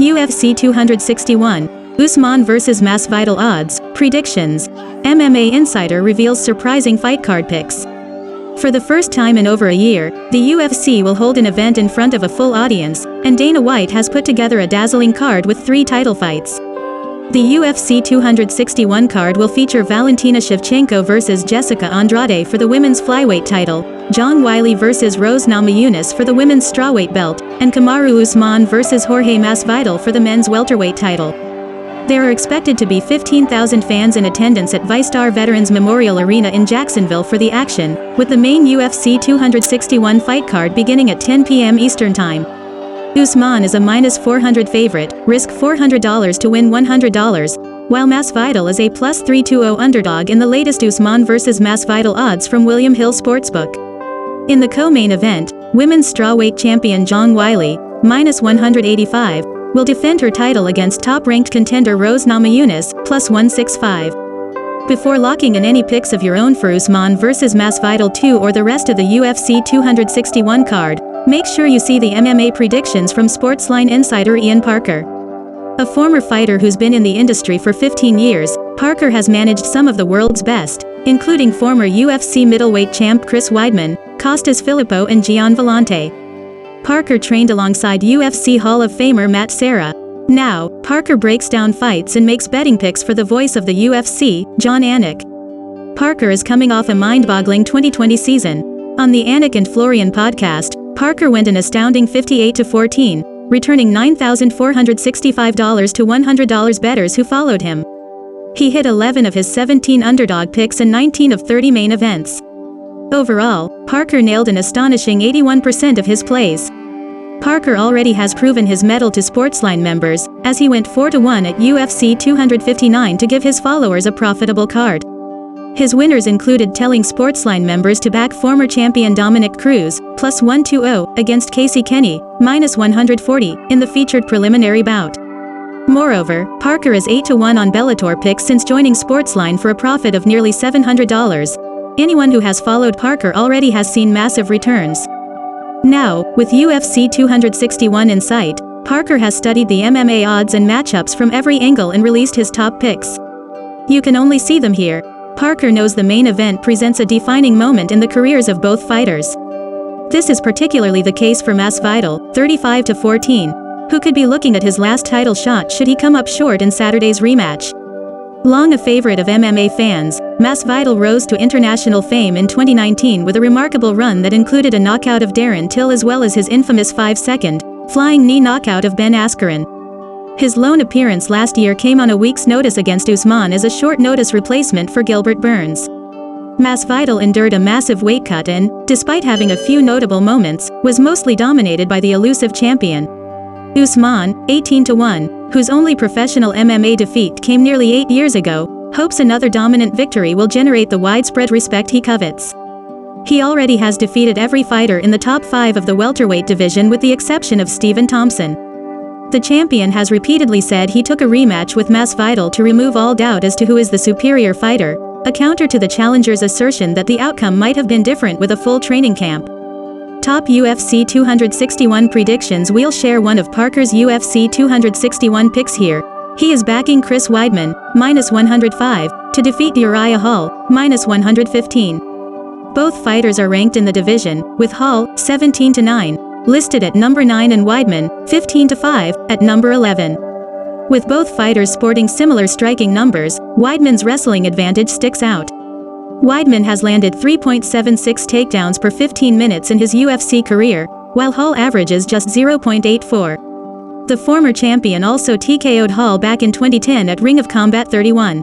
UFC 261, Usman vs Masvidal odds, predictions. MMA Insider reveals surprising fight card picks. For the first time in over a year, the UFC will hold an event in front of a full audience, and Dana White has put together a dazzling card with 3 title fights. The UFC 261 card will feature Valentina Shevchenko vs Jessica Andrade for the women's flyweight title, Zhang Weili vs Rose Namajunas for the women's strawweight belt, and Kamaru Usman vs Jorge Masvidal for the men's welterweight title. There are expected to be 15,000 fans in attendance at VyStar Veterans Memorial Arena in Jacksonville for the action, with the main UFC 261 fight card beginning at 10 p.m. Eastern Time. Usman is a -400 favorite, risk $400 to win $100, while Masvidal is a +320 underdog in the latest Usman vs Masvidal odds from William Hill Sportsbook. In the co-main event, women's strawweight champion Zhang Weili, -185, will defend her title against top-ranked contender Rose Namajunas, +165. Before locking in any picks of your own for Usman vs Masvidal 2 or the rest of the UFC 261 card, make sure you see the MMA predictions from Sportsline insider Ian Parker. A former fighter who's been in the industry for 15 years, Parker has managed some of the world's best, including former UFC middleweight champ Chris Weidman, Costas Filippo and Gian Villante. Parker trained alongside UFC Hall of Famer Matt Serra. Now, Parker breaks down fights and makes betting picks for the voice of the UFC, Jon Anik. Parker is coming off a mind-boggling 2020 season. On the Anik and Florian podcast, Parker went an astounding 58-14, returning $9,465 to $100 bettors who followed him. He hit 11 of his 17 underdog picks and 19 of 30 main events. Overall, Parker nailed an astonishing 81% of his plays. Parker already has proven his mettle to Sportsline members, as he went 4-1 at UFC 259 to give his followers a profitable card. His winners included telling Sportsline members to back former champion Dominick Cruz, +120, against Casey Kenny, -140, in the featured preliminary bout. Moreover, Parker is 8-1 on Bellator picks since joining Sportsline for a profit of nearly $700. Anyone who has followed Parker already has seen massive returns. Now, with UFC 261 in sight, Parker has studied the MMA odds and matchups from every angle and released his top picks. You can only see them here. Parker knows the main event presents a defining moment in the careers of both fighters. This is particularly the case for Masvidal, 35-14, who could be looking at his last title shot should he come up short in Saturday's rematch. Long a favorite of MMA fans, Masvidal rose to international fame in 2019 with a remarkable run that included a knockout of Darren Till as well as his infamous 5-second, flying knee knockout of Ben Askren. His lone appearance last year came on a week's notice against Usman as a short-notice replacement for Gilbert Burns. Masvidal endured a massive weight cut and, despite having a few notable moments, was mostly dominated by the elusive champion. Usman, 18-1, whose only professional MMA defeat came nearly 8 years ago, hopes another dominant victory will generate the widespread respect he covets. He already has defeated every fighter in the top 5 of the welterweight division with the exception of Stephen Thompson. The champion has repeatedly said he took a rematch with Masvidal to remove all doubt as to who is the superior fighter, a counter to the challenger's assertion that the outcome might have been different with a full training camp. Top UFC 261 predictions. We'll share one of Parker's UFC 261 picks here. He is backing Chris Weidman, -105, to defeat Uriah Hall, -115. Both fighters are ranked in the division, with Hall, 17-9, listed at number 9 and Weidman, 15-5, at number 11. With both fighters sporting similar striking numbers, Weidman's wrestling advantage sticks out. Weidman has landed 3.76 takedowns per 15 minutes in his UFC career, while Hall averages just 0.84. The former champion also TKO'd Hall back in 2010 at Ring of Combat 31.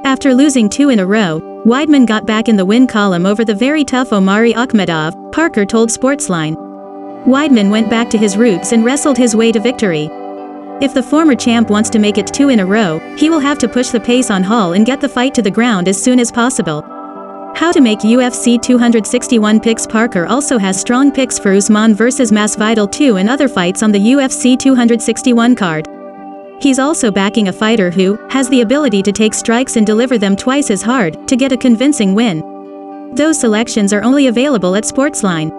After losing 2 in a row, Weidman got back in the win column over the very tough Omari Akhmedov, Parker told Sportsline. Weidman went back to his roots and wrestled his way to victory. If the former champ wants to make it 2 in a row, he will have to push the pace on Hall and get the fight to the ground as soon as possible. How to make UFC 261 picks. Parker also has strong picks for Usman vs Masvidal 2 and other fights on the UFC 261 card. He's also backing a fighter who has the ability to take strikes and deliver them twice as hard to get a convincing win. Those selections are only available at Sportsline.